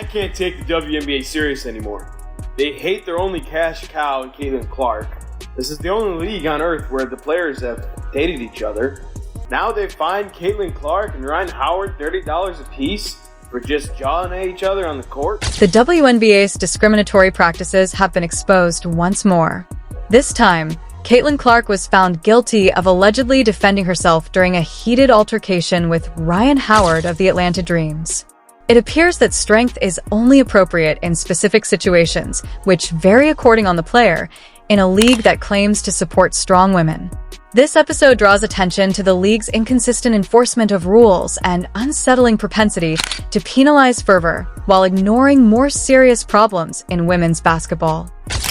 I can't take the WNBA serious anymore. They hate their only cash cow in Caitlin Clark. This is the only league on earth where the players have dated each other. Now they fined Caitlin Clark and Ryan Howard $30 apiece for just jawing at each other on the court. The WNBA's discriminatory practices have been exposed once more. This time, Caitlin Clark was found guilty of allegedly defending herself during a heated altercation with Ryan Howard of the Atlanta Dreams. It appears that strength is only appropriate in specific situations, which vary according on the player, in a league that claims to support strong women. This episode draws attention to the league's inconsistent enforcement of rules and unsettling propensity to penalize fervor while ignoring more serious problems in women's basketball.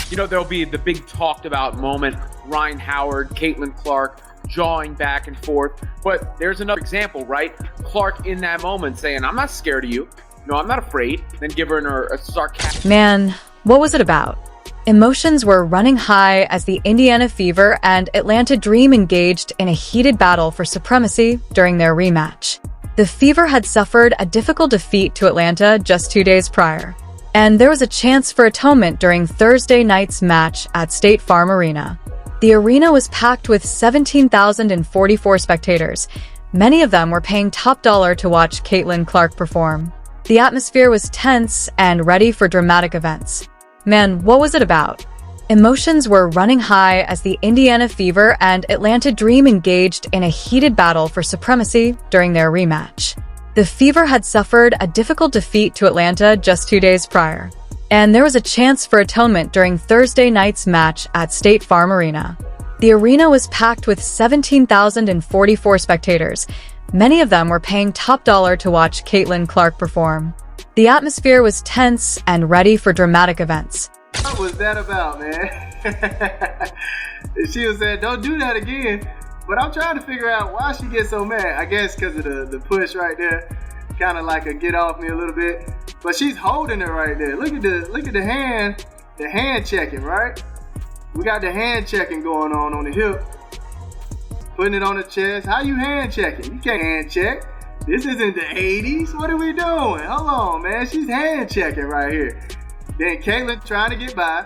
You know, there'll be the big talked about moment, Ryan Howard, Caitlin Clark, jawing back and forth. But there's another example, right? Clark in that moment saying, I'm not scared of you. No, I'm not afraid. Then giving her a sarcastic... Man, what was it about? Emotions were running high as the Indiana Fever and Atlanta Dream engaged in a heated battle for supremacy during their rematch. The Fever had suffered a difficult defeat to Atlanta just 2 days prior, and there was a chance for atonement during Thursday night's match at State Farm Arena. The arena was packed with 17,044 spectators. Many of them were paying top dollar to watch Caitlin Clark perform. The atmosphere was tense and ready for dramatic events. Man, what was it about? Emotions were running high as the Indiana Fever and Atlanta Dream engaged in a heated battle for supremacy during their rematch. The Fever had suffered a difficult defeat to Atlanta just 2 days prior, and there was a chance for atonement during Thursday night's match at State Farm Arena. The arena was packed with 17,044 spectators. Many of them were paying top dollar to watch Caitlin Clark perform. The atmosphere was tense and ready for dramatic events. What was that about, man? She was saying, don't do that again. But I'm trying to figure out why she gets so mad. I guess because of the push right there. Kind of like a get off me a little bit. But she's holding it right there. Look at the hand checking, right? We got the hand checking going on the hip. Putting it on the chest. How you hand checking? You can't hand check. This isn't the 80s. What are we doing? Hold on, man. She's hand checking right here. Then Caitlin trying to get by,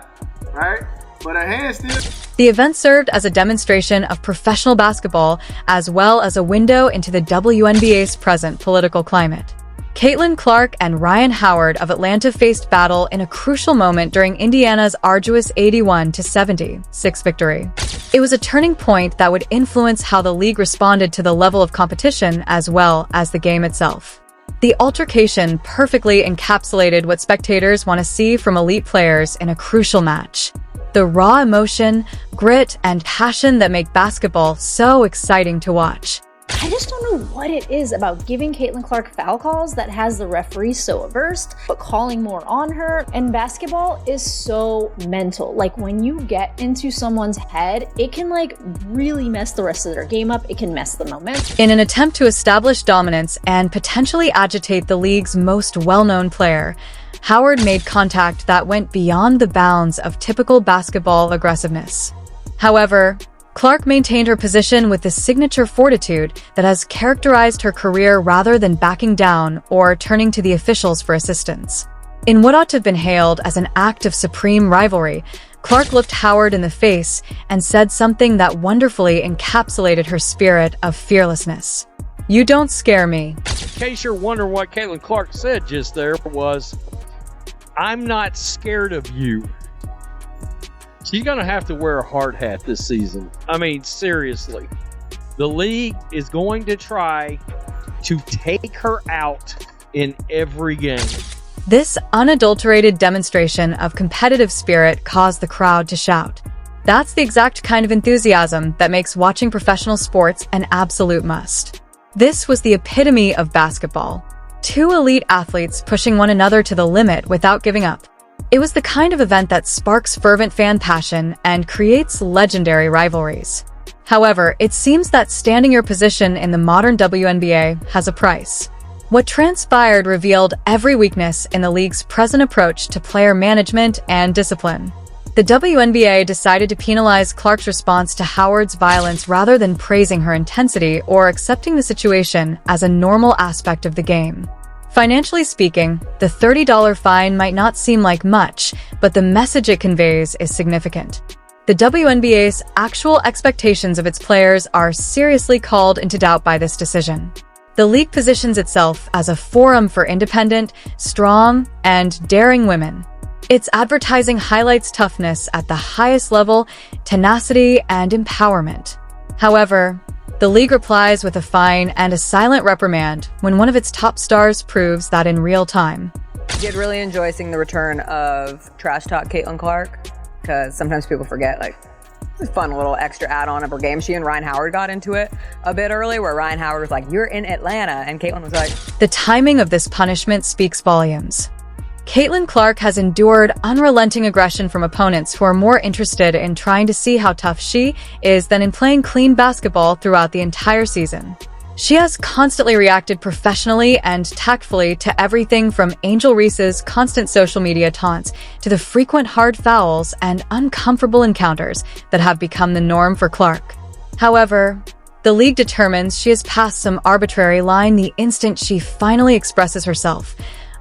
right? But her hand still... The event served as a demonstration of professional basketball as well as a window into the WNBA's present political climate. Caitlin Clark and Ryan Howard of Atlanta faced battle in a crucial moment during Indiana's arduous 81-76 victory. It was a turning point that would influence how the league responded to the level of competition as well as the game itself. The altercation perfectly encapsulated what spectators want to see from elite players in a crucial match. The raw emotion, grit, and passion that make basketball so exciting to watch. I just don't know what it is about giving Caitlin Clark foul calls that has the referee so averse, but calling more on her. And basketball is so mental. Like when you get into someone's head, it can like really mess the rest of their game up. It can mess the momentum. In an attempt to establish dominance and potentially agitate the league's most well-known player, Howard made contact that went beyond the bounds of typical basketball aggressiveness. However, Clark maintained her position with the signature fortitude that has characterized her career rather than backing down or turning to the officials for assistance. In what ought to have been hailed as an act of supreme rivalry, Clark looked Howard in the face and said something that wonderfully encapsulated her spirit of fearlessness. "You don't scare me." In case you're wondering what Caitlin Clark said just there was, "I'm not scared of you." She's going to have to wear a hard hat this season. I mean, seriously. The league is going to try to take her out in every game. This unadulterated demonstration of competitive spirit caused the crowd to shout. That's the exact kind of enthusiasm that makes watching professional sports an absolute must. This was the epitome of basketball. Two elite athletes pushing one another to the limit without giving up. It was the kind of event that sparks fervent fan passion and creates legendary rivalries. However, it seems that standing your position in the modern WNBA has a price. What transpired revealed every weakness in the league's present approach to player management and discipline. The WNBA decided to penalize Clark's response to Howard's violence rather than praising her intensity or accepting the situation as a normal aspect of the game. Financially speaking, the $30 fine might not seem like much, but the message it conveys is significant. The WNBA's actual expectations of its players are seriously called into doubt by this decision. The league positions itself as a forum for independent, strong, and daring women. Its advertising highlights toughness at the highest level, tenacity, and empowerment. However, the league replies with a fine and a silent reprimand when one of its top stars proves that in real time. I did really enjoy seeing the return of Trash Talk Caitlin Clark, because sometimes people forget, like, it's a fun little extra add-on of her game. She and Ryan Howard got into it a bit early, where Ryan Howard was like, "You're in Atlanta," and Caitlin was like... The timing of this punishment speaks volumes. Caitlin Clark has endured unrelenting aggression from opponents who are more interested in trying to see how tough she is than in playing clean basketball throughout the entire season. She has constantly reacted professionally and tactfully to everything from Angel Reese's constant social media taunts to the frequent hard fouls and uncomfortable encounters that have become the norm for Clark. However, the league determines she has passed some arbitrary line the instant she finally expresses herself,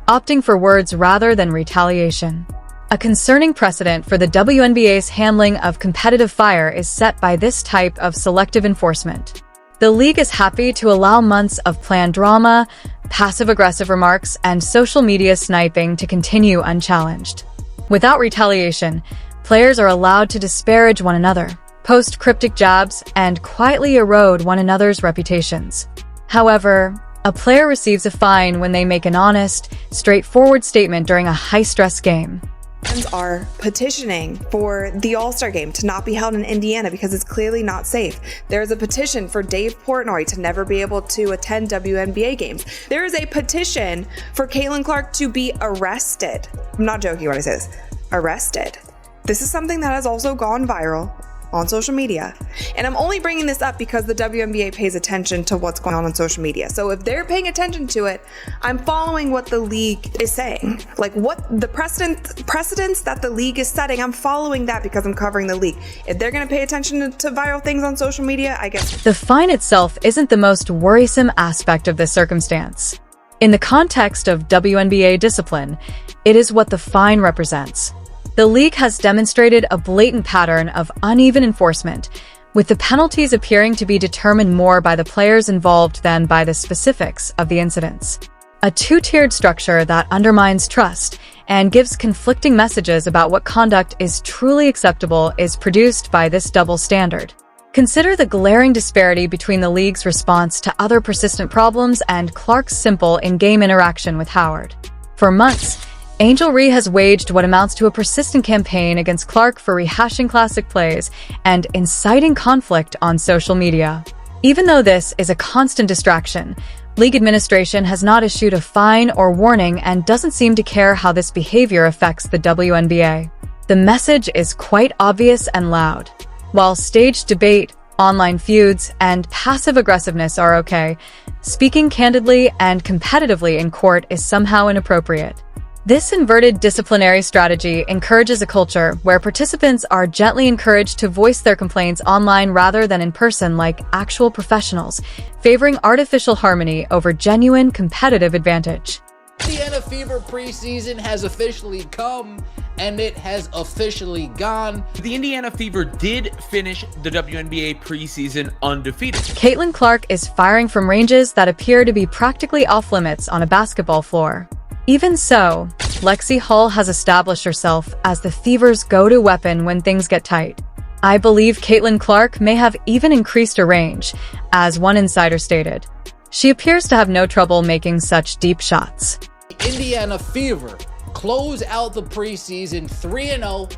opting for words rather than retaliation. A concerning precedent for the WNBA's handling of competitive fire is set by this type of selective enforcement. The league is happy to allow months of planned drama, passive-aggressive remarks, and social media sniping to continue unchallenged. Without retaliation, players are allowed to disparage one another, post cryptic jabs, and quietly erode one another's reputations. However, a player receives a fine when they make an honest, straightforward statement during a high-stress game. Fans are petitioning for the All-Star game to not be held in Indiana because it's clearly not safe. There's a petition for Dave Portnoy to never be able to attend WNBA games. There is a petition for Caitlin Clark to be arrested. I'm not joking when I say this. Arrested. This is something that has also gone viral on social media. And I'm only bringing this up because the WNBA pays attention to what's going on social media. So if they're paying attention to it, I'm following what the league is saying. Like what the precedents that the league is setting, I'm following that because I'm covering the league. If they're going to pay attention to viral things on social media, I guess. The fine itself isn't the most worrisome aspect of this circumstance. In the context of WNBA discipline, it is what the fine represents. The league has demonstrated a blatant pattern of uneven enforcement, with the penalties appearing to be determined more by the players involved than by the specifics of the incidents. A two-tiered structure that undermines trust and gives conflicting messages about what conduct is truly acceptable is produced by this double standard. Consider the glaring disparity between the league's response to other persistent problems and Clark's simple in-game interaction with Howard. For months, Angel Reese has waged what amounts to a persistent campaign against Clark for rehashing classic plays and inciting conflict on social media. Even though this is a constant distraction, league administration has not issued a fine or warning and doesn't seem to care how this behavior affects the WNBA. The message is quite obvious and loud. While staged debate, online feuds, and passive aggressiveness are okay, speaking candidly and competitively in court is somehow inappropriate. This inverted disciplinary strategy encourages a culture where participants are gently encouraged to voice their complaints online rather than in person like actual professionals, favoring artificial harmony over genuine competitive advantage. Indiana Fever preseason has officially come, and it has officially gone. The Indiana Fever did finish the WNBA preseason undefeated. Caitlin Clark is firing from ranges that appear to be practically off-limits on a basketball floor. Even so, Lexi Hull has established herself as the Fever's go-to weapon when things get tight. I believe Caitlin Clark may have even increased her range, as one insider stated. She appears to have no trouble making such deep shots. Indiana Fever close out the preseason 3-0.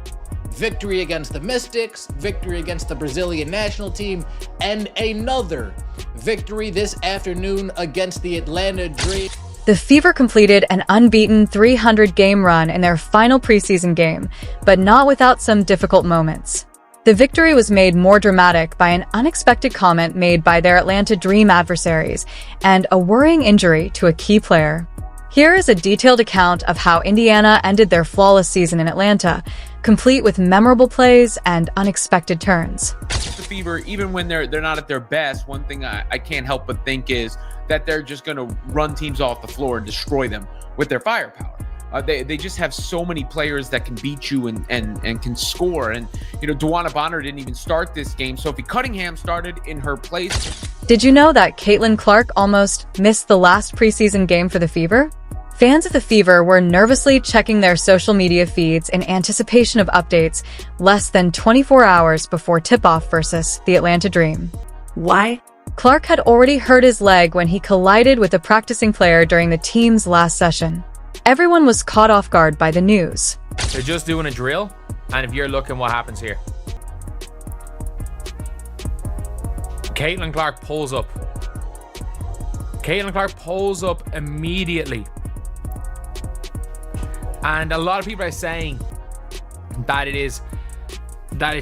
Victory against the Mystics, victory against the Brazilian national team, and another victory this afternoon against the Atlanta Dream. The Fever completed an unbeaten 300-game run in their final preseason game, but not without some difficult moments. The victory was made more dramatic by an unexpected comment made by their Atlanta Dream adversaries and a worrying injury to a key player. Here is a detailed account of how Indiana ended their flawless season in Atlanta, complete with memorable plays and unexpected turns. The Fever, even when they're not at their best, one thing I can't help but think is that they're just going to run teams off the floor and destroy them with their firepower. They just have so many players that can beat you and can score. And, Dewana Bonner didn't even start this game. Sophie Cunningham started in her place. Did you know that Caitlin Clark almost missed the last preseason game for the Fever? Fans of the Fever were nervously checking their social media feeds in anticipation of updates less than 24 hours before tip-off versus the Atlanta Dream. Why? Clark had already hurt his leg when he collided with a practicing player during the team's last session. Everyone was caught off guard by the news. They're just doing a drill, and if you're looking what happens here. Caitlin Clark pulls up. Caitlin Clark pulls up immediately. And a lot of people are saying that it's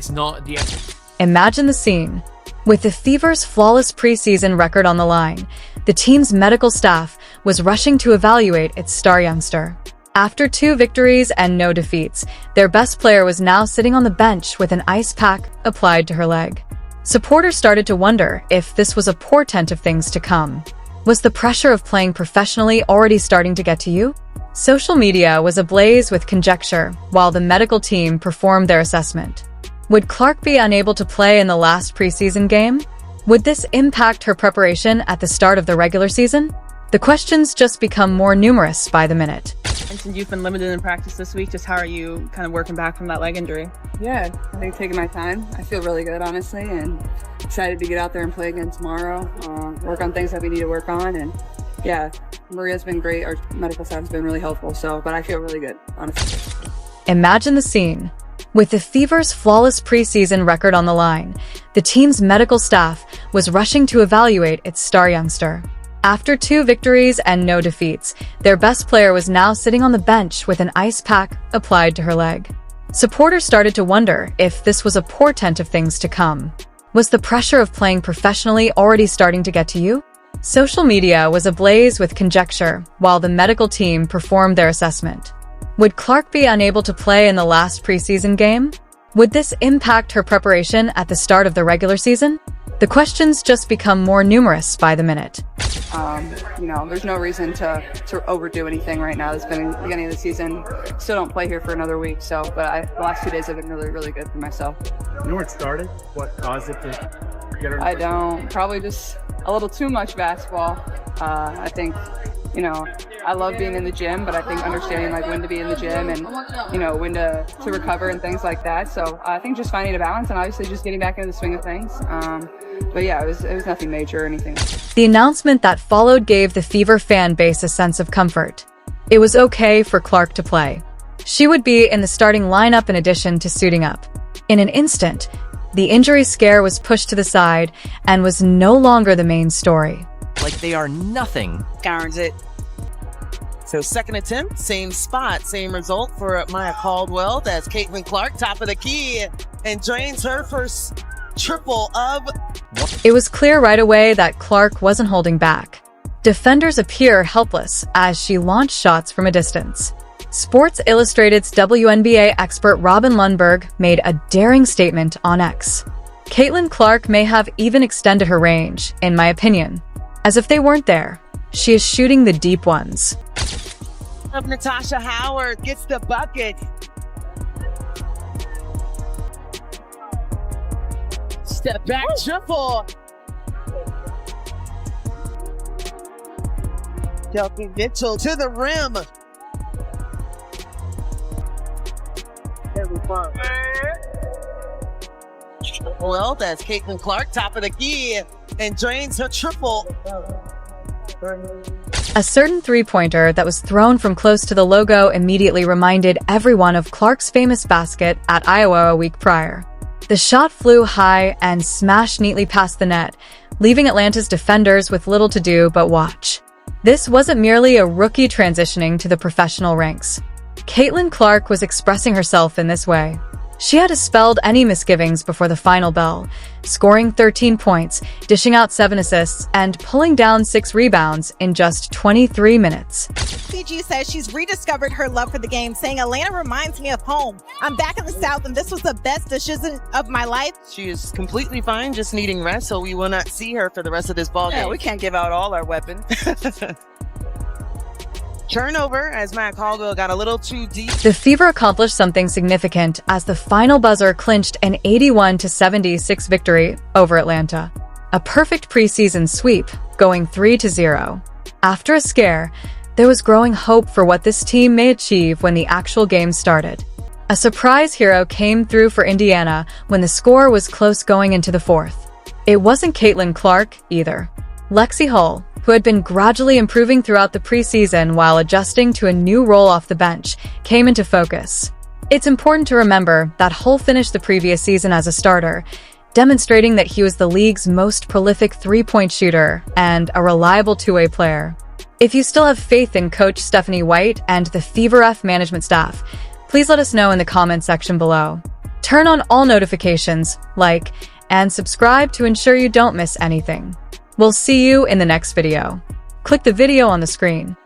not the end. Imagine the scene. With the Fever's flawless preseason record on the line, the team's medical staff was rushing to evaluate its star youngster. After 2 victories and no defeats, their best player was now sitting on the bench with an ice pack applied to her leg. Supporters started to wonder if this was a portent of things to come. Was the pressure of playing professionally already starting to get to you? Social media was ablaze with conjecture while the medical team performed their assessment. Would Clark be unable to play in the last preseason game? Would this impact her preparation at the start of the regular season? The questions just become more numerous by the minute. And you've been limited in practice this week. Just how are you kind of working back from that leg injury? Yeah, I think taking my time. I feel really good, honestly, and excited to get out there and play again tomorrow. Work on things that we need to work on, and yeah, Maria's been great. Our medical staff has been really helpful. But I feel really good, honestly. Imagine the scene. With the Fever's flawless preseason record on the line, the team's medical staff was rushing to evaluate its star youngster. After 2 victories and no defeats, their best player was now sitting on the bench with an ice pack applied to her leg. Supporters started to wonder if this was a portent of things to come. Was the pressure of playing professionally already starting to get to you? Social media was ablaze with conjecture while the medical team performed their assessment. Would Clark be unable to play in the last preseason game? Would this impact her preparation at the start of the regular season? The questions just become more numerous by the minute. There's no reason to overdo anything right now. It's been the beginning of the season. Still don't play here for another week, the last 2 days have been really, really good for myself. You know where it started? What caused it to get her? I don't. Probably just a little too much basketball. I think, I love being in the gym, but I think understanding when to be in the gym and, when to recover and things like that. So I think just finding a balance and obviously just getting back into the swing of things. But yeah, it was nothing major or anything. The announcement that followed gave the Fever fan base a sense of comfort. It was okay for Clark to play. She would be in the starting lineup in addition to suiting up. In an instant, the injury scare was pushed to the side and was no longer the main story. Like they are nothing. Guards it. So second attempt, same spot, same result for Maya Caldwell. That's Caitlin Clark, top of the key, and drains her first triple of... It was clear right away that Clark wasn't holding back. Defenders appear helpless as she launched shots from a distance. Sports Illustrated's WNBA expert Robin Lundberg made a daring statement on X. Caitlin Clark may have even extended her range, in my opinion. As if they weren't there, she is shooting the deep ones. Of Natasha Howard gets the bucket. Step back triple. Kelsey Mitchell to the rim. Well, that's Caitlin Clark, top of the key, and drains her triple. A certain three-pointer that was thrown from close to the logo immediately reminded everyone of Clark's famous basket at Iowa a week prior. The shot flew high and smashed neatly past the net, leaving Atlanta's defenders with little to do but watch. This wasn't merely a rookie transitioning to the professional ranks. Caitlin Clark was expressing herself in this way. She had dispelled any misgivings before the final bell, scoring 13 points, dishing out 7 assists, and pulling down 6 rebounds in just 23 minutes. CG says she's rediscovered her love for the game, saying Atlanta reminds me of home. I'm back in the South, and this was the best decision of my life. She is completely fine, just needing rest, so we will not see her for the rest of this ball game. Yeah, we can't give out all our weapons. Turnover as Matt Caldwell got a little too deep. The Fever accomplished something significant as the final buzzer clinched an 81-76 victory over Atlanta. A perfect preseason sweep, going 3-0. After a scare, there was growing hope for what this team may achieve when the actual game started. A surprise hero came through for Indiana when the score was close going into the fourth. It wasn't Caitlin Clark either. Lexi Hull, who had been gradually improving throughout the preseason while adjusting to a new role off the bench, came into focus. It's important to remember that Hull finished the previous season as a starter, demonstrating that he was the league's most prolific three-point shooter and a reliable two-way player. If you still have faith in Coach Stephanie White and the Fever F management staff, please let us know in the comments section below. Turn on all notifications, like, and subscribe to ensure you don't miss anything. We'll see you in the next video. Click the video on the screen.